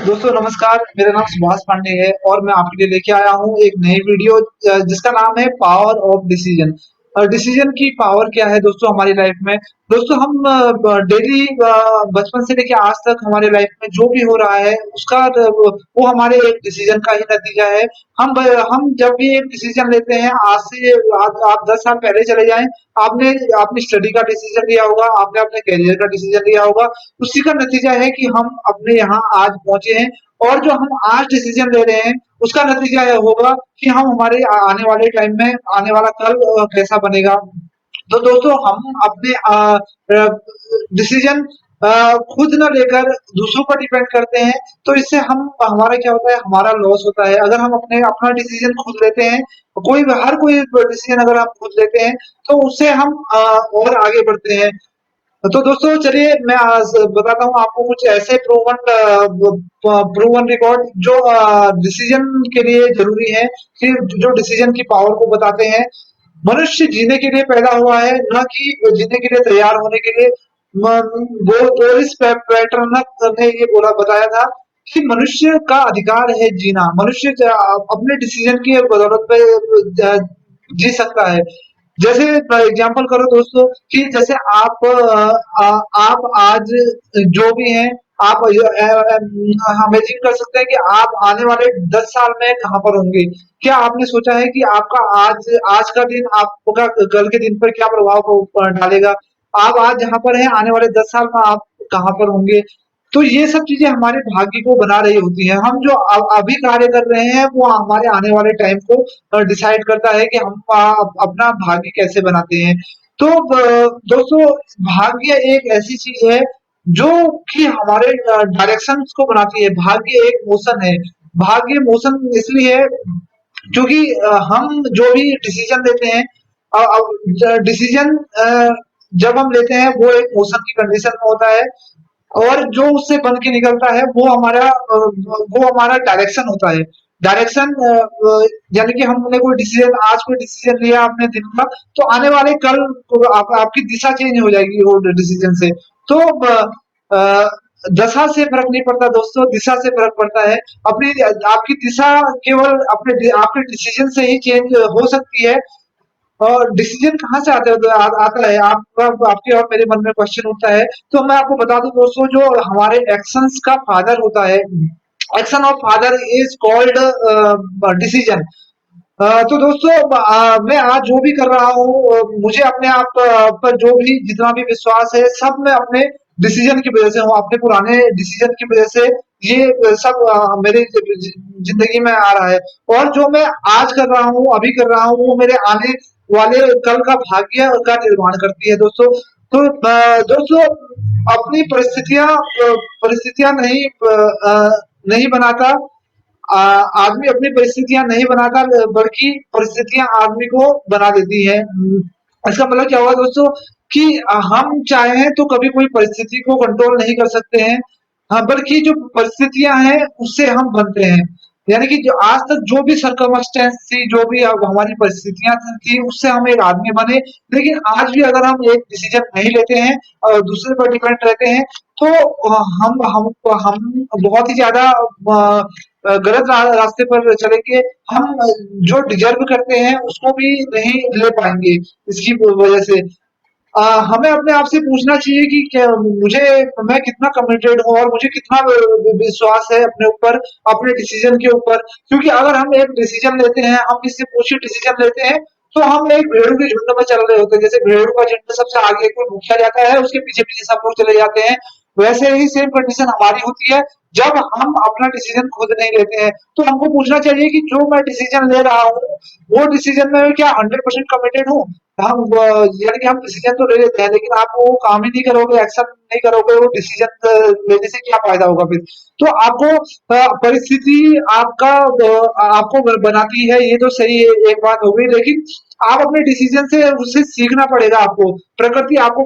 दोस्तों नमस्कार, मेरा नाम सुभाष पांडे है और मैं आपके लिए लेके आया हूँ एक नई वीडियो जिसका नाम है पावर ऑफ डिसीजन। डिसीजन की पावर क्या है दोस्तों हमारी लाइफ में। दोस्तों हम डेली बचपन से लेके आज तक हमारे लाइफ में जो भी हो रहा है उसका वो हमारे एक डिसीजन का ही नतीजा है। हम जब भी एक डिसीजन लेते हैं आज से आज आप 10 साल पहले चले जाएं, आपने अपनी स्टडी का डिसीजन लिया होगा, आपने अपने करियर का डिसीजन लिया होगा। उसी का नतीजा है कि हम अपने यहाँ आज पहुंचे हैं और जो हम आज डिसीजन ले रहे हैं उसका नतीजा यह होगा कि हम हमारे आने वाले टाइम में आने वाला कल कैसा बनेगा। तो दोस्तों हम अपने डिसीजन खुद ना लेकर दूसरों पर डिपेंड करते हैं, तो इससे हम हमारा क्या होता है, हमारा लॉस होता है। अगर हम अपना डिसीजन खुद लेते हैं, हर कोई डिसीजन अगर हम खुद लेते हैं तो उससे हम और आगे बढ़ते हैं। तो दोस्तों चलिए मैं आज बताता हूँ आपको कुछ ऐसे प्रूवन रिकॉर्ड जो डिसीजन के लिए जरूरी है, कि जो डिसीजन की पावर को बताते हैं। मनुष्य जीने के लिए पैदा हुआ है, न कि जीने के लिए तैयार होने के लिए। बोरिस पैटरनक ने ये बोला बताया था कि मनुष्य का अधिकार है जीना। मनुष्य अपने डिसीजन की बदौलत पे जी सकता है। जैसे एग्जांपल करो दोस्तों कि जैसे आप आज जो भी हैं, आप इमेजिन कर सकते हैं कि आप आने वाले 10 साल में कहाँ पर होंगे। क्या आपने सोचा है कि आपका आज आज का दिन आपका कल के दिन पर क्या प्रभाव डालेगा। आप आज जहाँ पर हैं आने वाले 10 साल में आप कहाँ पर होंगे। तो ये सब चीजें हमारे भाग्य को बना रही होती हैं। हम जो अभी कार्य कर रहे हैं वो हमारे आने वाले टाइम को डिसाइड करता है कि हम अपना भाग्य कैसे बनाते हैं। तो दोस्तों भाग्य एक ऐसी चीज है जो कि हमारे डायरेक्शंस को बनाती है। भाग्य एक मोशन है। भाग्य मोशन इसलिए है क्योंकि हम जो भी डिसीजन लेते हैं, डिसीजन जब हम लेते हैं वो एक मोशन की कंडीशन में होता है, और जो उससे बन के निकलता है वो हमारा डायरेक्शन होता है। डायरेक्शन यानी कि हमने कोई डिसीजन आज कोई डिसीजन लिया अपने दिन का, तो आने वाले कल को आपकी दिशा चेंज हो जाएगी वो डिसीजन से। तो दशा से फर्क नहीं पड़ता दोस्तों, दिशा से फर्क पड़ता है। अपनी आपकी दिशा केवल आपके डिसीजन से ही चेंज हो सकती है। और डिसीजन कहाँ से आता है, आपके और मेरे मन में क्वेश्चन उठता है। तो मैं आपको बता दूं दोस्तों, जो हमारे एक्शंस का फादर होता है, action of father is called decision. तो दोस्तों मैं आज जो भी कर रहा हूँ, मुझे अपने आप पर जो भी जितना भी विश्वास है सब मैं अपने डिसीजन की वजह से हूँ, अपने पुराने डिसीजन की वजह से ये सब मेरे जिंदगी में आ रहा है। और जो मैं आज कर रहा हूँ, अभी कर रहा हूँ, वो मेरे आने वाले कल का भाग्य का निर्माण करती है दोस्तों। तो दोस्तों अपनी परिस्थितियां नहीं बनाता। आदमी अपनी परिस्थितियां नहीं बनाता, बल्कि परिस्थितियां आदमी को बना देती हैं। इसका मतलब क्या हुआ दोस्तों कि हम चाहें तो कभी कोई परिस्थिति को कंट्रोल नहीं कर सकते हैं। हाँ, बल्कि जो परिस्थितियां हैं उससे हम बनते हैं। यानी कि जो आज तक जो भी सर्कमस्टेंस थी, जो भी अब हमारी परिस्थितियां थी, उससे हम एक आदमी बने। लेकिन आज भी अगर हम एक डिसीजन नहीं लेते हैं और दूसरे पर डिपेंड रहते हैं, तो हम बहुत ही ज्यादा गलत रास्ते पर चलेंगे। हम जो डिजर्व करते हैं उसको भी नहीं ले पाएंगे इसकी वजह से। हमें अपने आप से पूछना चाहिए कि क्या मुझे मैं कितना कमिटेड हूँ और मुझे कितना विश्वास है अपने ऊपर, अपने डिसीजन के ऊपर। क्योंकि अगर हम एक डिसीजन लेते हैं, हम किसी पूछे डिसीजन लेते हैं, तो हम एक भेड़ों के झुंड में चल रहे होते हैं। जैसे भेड़ों का झुंड सबसे आगे कोई मुखिया जाता है, उसके पीछे पीछे सब लोग चले जाते हैं। वैसे ही सेम कंडीशन हमारी होती है जब हम अपना डिसीजन खुद नहीं लेते हैं। तो हमको पूछना चाहिए कि जो मैं डिसीजन ले रहा हूँ वो डिसीजन में क्या 100% कमिटेड हूँ। हम यानी कि हम डिसीजन तो ले लेते हैं, लेकिन आप वो काम ही नहीं करोगे, एक्शन नहीं करोगे, वो डिसीजन लेने से क्या फायदा होगा फिर। तो आपको परिस्थिति आपको बनाती है, ये तो सही है, एक बात हो गई। लेकिन आप अपने डिसीजन से उससे सीखना पड़ेगा आपको। प्रकृति आपको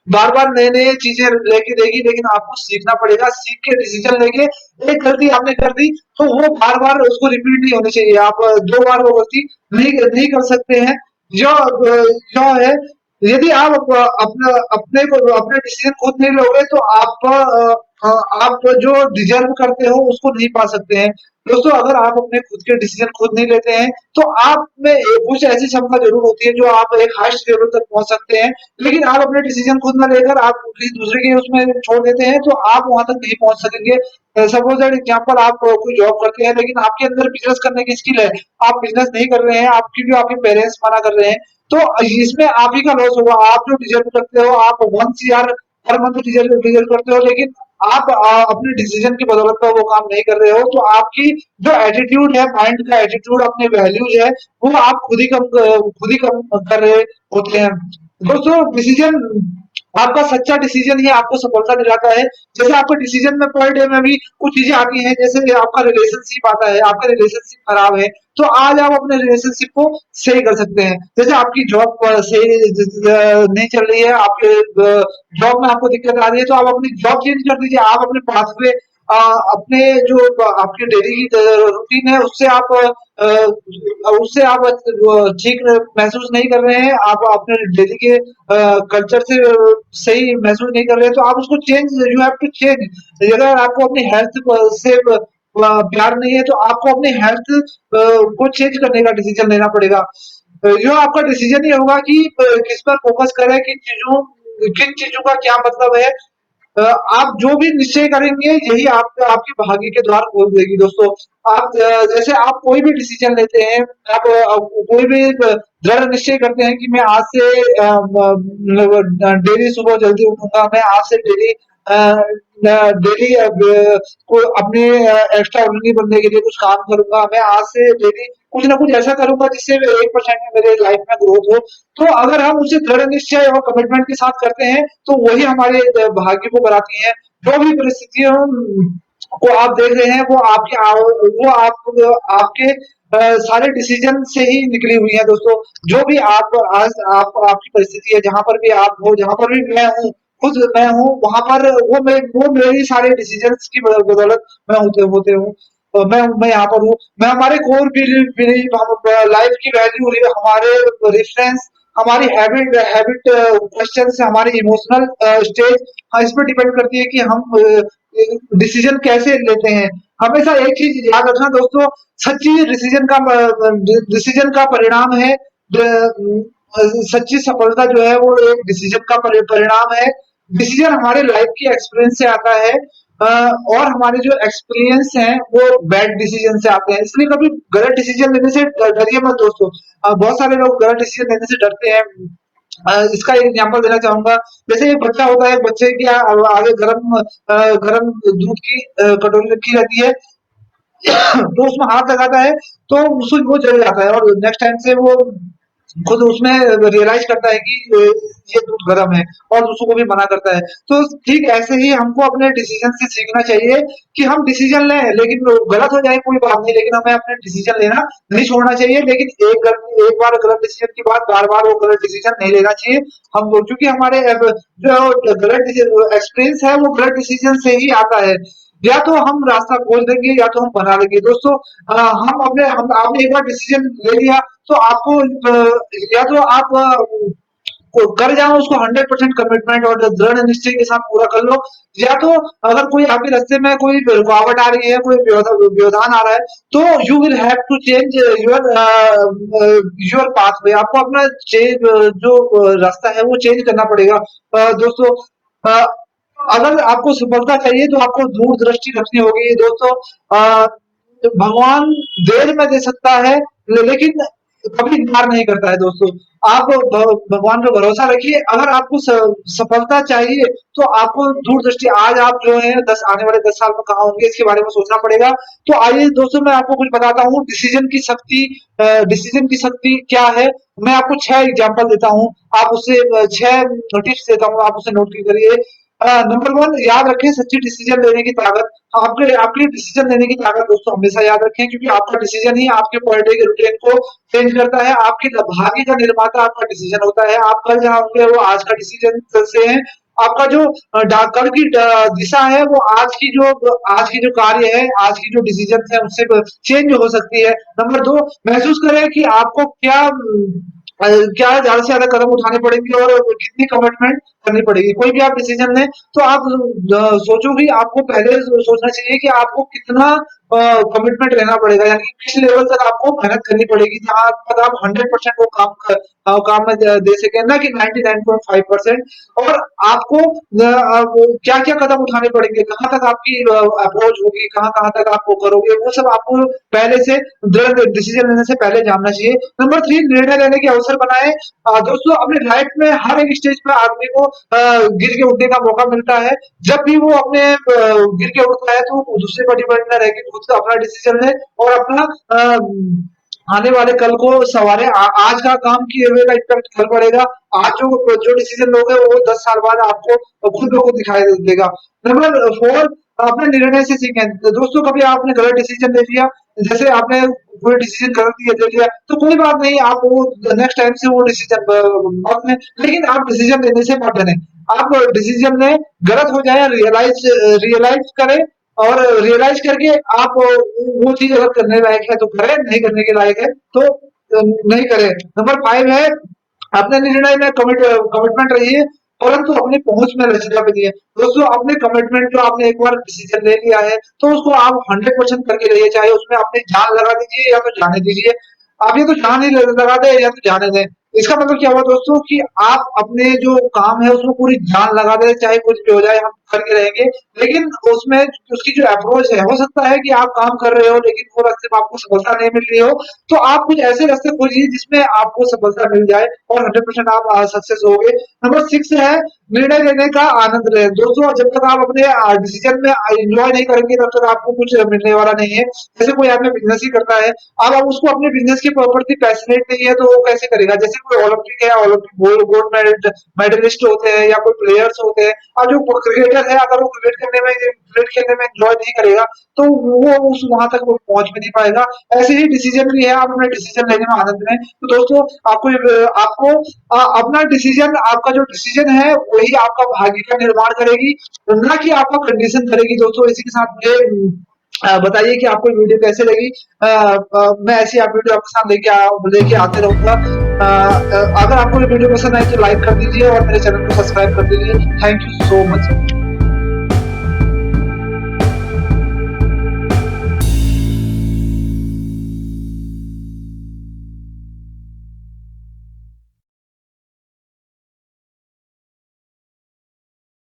बार बार नए नए चीजें लेके देगी, लेकिन आपको सीखना पड़ेगा। सीख के डिसीजन लेके एक गलती आपने कर दी तो वो बार बार उसको रिपीट नहीं होनी चाहिए। आप दो बार वो गलती नहीं कर सकते हैं। जो है, यदि आप अपने डिसीजन खुद नहीं लोगे तो आप आप जो डिज़र्व करते हो उसको नहीं पा सकते हैं। दोस्तों अगर आप अपने खुद के डिसीज़न खुद नहीं लेते हैं, तो आप में कुछ ऐसी क्षमता ज़रूर होती है जो आप एक हाईएस्ट लेवल तक पहुँच सकते हैं। लेकिन आप अपने डिसीज़न खुद ना लेकर आप किसी दूसरे के उसमें छोड़ देते हैं, तो आप वहाँ तक नहीं पहुँच सकेंगे। सपोज़ दैट एग्ज़ाम्पल आप कोई जॉब करते हैं, लेकिन आपके अंदर बिज़नेस करने की स्किल है, आप बिज़नेस नहीं कर रहे हैं, आप क्योंकि आपके पेरेंट्स मना कर रहे हैं, तो इसमें आप ही का लॉस होगा। आप जो डिज़र्व करते हो, आप 1 सीआर हर मंथ डिज़र्व डिज़र्व करते हो, लेकिन आप अपने डिसीजन की बदौलत पर वो काम नहीं कर रहे हो, तो आपकी जो एटीट्यूड है, माइंड का एटीट्यूड, अपने वैल्यूज है, वो आप खुद ही कम कर रहे होते हैं। दोस्तों डिसीजन, आपका सच्चा डिसीजन ही आपको सफलता दिलाता है। जैसे आपके डिसीजन में पर डे में भी कुछ चीजें आती हैं, जैसे आपका रिलेशनशिप आता है, आपका रिलेशनशिप खराब है, तो आज आप अपने रिलेशनशिप को सही कर सकते हैं। जैसे आपकी जॉब सही नहीं चल रही है, आपके जॉब में आपको दिक्कत आ रही है, तो आप अपनी जॉब चेंज कर दीजिए। आप अपने पाथवे अपने जो आपकी डेली की रूटीन है उससे आप ठीक महसूस नहीं कर रहे हैं, आप अपने डेली के कल्चर से सही महसूस नहीं कर रहे हैं, तो आप उसको change, you have to change. अगर आपको अपनी हेल्थ से प्यार नहीं है, तो आपको अपनी हेल्थ को चेंज करने का डिसीजन लेना पड़ेगा। जो आपका डिसीजन ये होगा कि किस पर फोकस करें, किन चीजों का क्या मतलब है। आप जो भी निश्चय करेंगे, यही आप आपके भाग्य के द्वार खोल देगी। दोस्तों आप जैसे आप कोई भी डिसीजन लेते हैं, आप कोई भी दृढ़ निश्चय करते हैं कि मैं आज से डेली सुबह जल्दी उठूंगा, मैं आज से डेली डेली को अपने एक्स्ट्रा ऑर्डिनरी बनने के लिए कुछ काम करूंगा, मैं आज से डेली कुछ ना कुछ ऐसा करूंगा जिससे 1% में मेरे लाइफ में ग्रोथ हो। तो अगर हम उसे दृढ़ निश्चय और कमिटमेंट के साथ करते हैं, तो वही हमारे भाग्य को बनाती है। जो भी परिस्थितियों को आप देख रहे हैं, आपके सारे डिसीजन से ही निकली हुई है। दोस्तों जो भी आप आज आप आपकी परिस्थिति है, जहां पर भी आप हो, जहां पर भी मैं हूँ, खुद मैं हूँ, वहां पर वो मेरी सारे डिसीजन की बदौलत मैं होते होते हूँ। मैं यहाँ पर हूँ। मैं हमारे कोर बिलीव, लाइफ की वैल्यू, हमारे रेफरेंस, हमारी हैबिट क्वेश्चन से हमारी इमोशनल स्टेज, हाँ, इस पर डिपेंड करती है कि हम डिसीजन कैसे लेते हैं। हमेशा एक चीज याद रखना दोस्तों, सच्ची डिसीजन का परिणाम है। सच्ची सफलता जो है वो एक डिसीजन का परिणाम है। डिसीजन हमारे लाइफ की एक्सपीरियंस से आता है, और हमारे जो एक्सपीरियंस हैं वो बैड डिसीजन से आते हैं। इसलिए कभी गलत डिसीजन लेने से डरिए मत दोस्तों। बहुत सारे लोग गलत डिसीजन लेने से डरते हैं। इसका एक एग्जांपल देना चाहूंगा। जैसे एक बच्चा होता है, बच्चे के आगे गरम दूध की कटोरी रखी रहती है, तो उसमें हाथ लगाता है, तो उसको वो जल जाता है, और नेक्स्ट टाइम से वो खुद उसमें रियलाइज करता है कि ये दूध गर्म है, और दूसरों को भी मना करता है। तो ठीक ऐसे ही हमको अपने डिसीजन से सीखना चाहिए कि हम डिसीजन लें, लेकिन गलत हो जाए कोई बात नहीं, लेकिन हमें अपने डिसीजन लेना नहीं छोड़ना चाहिए। लेकिन एक बार गलत डिसीजन के बाद बार बार वो गलत डिसीजन नहीं लेना चाहिए हमको, क्योंकि हमारे जो गलत एक्सपीरियंस है वो गलत डिसीजन से ही आता है। या तो हम रास्ता खोज देंगे, या तो हम बना लेंगे। दोस्तों हम आपने एक बार डिसीजन ले लिया, तो आपको या तो आप कर जाओ उसको 100% कमिटमेंट और दृढ़ निश्चय के साथ पूरा कर लो, या तो अगर कोई आपके रास्ते में कोई रुकावट आ रही है, कोई व्यवधान आ रहा है, तो you will have to change your pathway. आपको अपना जो रास्ता है वो चेंज करना पड़ेगा। दोस्तों अ, अगर आपको सफलता चाहिए, तो आपको दूरदृष्टि रखनी होगी। दोस्तों भगवान देर में दे सकता है, लेकिन कभी इनकार नहीं करता है। दोस्तों आप भगवान पे भरोसा रखिए। अगर आपको सफलता चाहिए, तो आपको दूरदृष्टि, आज आप जो है आने वाले 10 साल में कहाँ होंगे, इसके बारे में सोचना पड़ेगा। तो आइए दोस्तों, मैं आपको कुछ बताता हूँ डिसीजन की शक्ति क्या है। मैं आपको 6 एग्जाम्पल देता हूँ, आप उससे 6 टिप्स देता हूँ, आप उसे नोट करिए। नंबर 1, याद रखें सच्ची डिसीजन लेने की ताकत। आपके आपकी डिसीजन लेने की ताकत दोस्तों हमेशा याद रखें, क्योंकि आपका डिसीजन ही आपके पर डे के रूटीन को चेंज करता है। आपके भाग्य का निर्माता आपका डिसीजन होता है। आप कल जहाँ होंगे वो आज का डिसीजन से है। आपका जो कल की दिशा है वो आज की जो कार्य है, आज की जो डिसीजन है उससे चेंज हो सकती है। नंबर 2, महसूस करें कि आपको क्या क्या ज़्यादा से ज़्यादा कदम उठाने पड़ेंगे और कितनी कमिटमेंट करनी पड़ेगी। कोई भी आप डिसीज़न लें, तो आप सोचो कि आपको पहले सोचना चाहिए कि आपको कितना कमिटमेंट रहना पड़ेगा, यानी कि किस लेवल तक आपको मेहनत करनी पड़ेगी, जहाँ तक आप 100% वो काम में दे सकें, ना कि 99.5%। और आपको क्या-क्या कदम उठाने पड़ेंगे, कहाँ तक आपकी अप्रोच होगी, कहाँ-कहाँ तक आप वो करोगे, वो सब आपको पहले से दृढ़ डिसीज़न लेने से पहले जानना चाहिए। नंबर 3, निर्णय लेने के अवसर बनाएँ। दोस्तों, अपनी लाइफ में हर एक स्टेज पे आदमी को गिर के उठने का मौका मिलता है। जब भी वो अपने गिर के उठता है, तो दूसरे पर डिपेंड ना रह के खुद से अपना डिसीजन ले और अपना आने वाले कल को संवारे। आज का काम किए हुए का इम्पैक्ट कल पड़ेगा। आज जो जो डिसीजन लोगे वो 10 साल बाद आपको खुद ब खुद दिखाई देगा। नंबर 4, अपने निर्णय से सीखें। तो दोस्तों, कभी आपने गलत डिसीजन ले लिया, जैसे आपने कोई डिसीजन गलत ले लिया, तो कोई बात नहीं, आप वो नेक्स्ट टाइम से वो डिसीजन मत लें, लेकिन आप डिसीजन लेने से मत डरें। आप डिसीजन लें, गलत हो जाए रियलाइज करें, और रियलाइज करके आप वो चीज अगर करने लायक है तो करें, नहीं करने के लायक है तो नहीं करें। नंबर 5 है, अपने निर्णय में कमिटमेंट रहिए, परंतु अपनी पहुंच में लचीला बनिए। दोस्तों, अपने कमिटमेंट जो आपने एक बार डिसीजन ले लिया है, तो उसको आप 100% करके रहिए, चाहे उसमें अपनी जान लगा दीजिए या तो जाने दीजिए। आप ये तो जान ही लगा दें या तो जाने दें। इसका मतलब क्या हुआ दोस्तों, कि आप अपने जो काम है उसमें पूरी जान लगा दें, चाहे कुछ भी हो जाए हम करके रहेंगे। लेकिन उसमें उसकी जो अप्रोच है, हो सकता है कि आप काम कर रहे हो लेकिन वो रास्ते में आपको सफलता नहीं मिल रही हो, तो आप कुछ ऐसे रास्ते खोजिए जिसमें आपको सफलता मिल जाए और 100% आप सक्सेस होगे। नंबर 6 है, निर्णय लेने का आनंद लें। दोस्तों, जब तक आप अपने डिसीजन में एंजॉय नहीं करेंगे, तब तक आपको कुछ मिलने वाला नहीं है। जैसे कोई आदमी बिजनेस ही करता है, अब आप उसको अपने बिजनेस के प्रति पैशनेट नहीं है, तो वो कैसे करेगा। जैसे कोई ओलंपिक है, ओलंपिक गोल्ड मेडलिस्ट होते हैं या कोई प्लेयर्स होते हैं, और जो क्रिकेटर है, अगर वो क्रिकेट खेलने में एंजॉय नहीं करेगा, तो वो उस वहां तक वो पहुंच भी नहीं पाएगा। ऐसे ही डिसीजन भी है, आप अपने डिसीजन लेने में आनंद लें। तो दोस्तों, आपको अपना डिसीजन, आपका जो डिसीजन है वही आपका भाग्य का निर्माण करेगी, ना कि आपका कंडीशन करेगी। दोस्तों, इसी के साथ मुझे बताइए कि आपको वीडियो कैसे लगी। मैं ऐसी आप वीडियो आपके साथ लेके आते रहूंगा। अगर आपको ये वीडियो पसंद आई तो लाइक कर दीजिए और मेरे चैनल को सब्सक्राइब कर दीजिए। Thank you so much.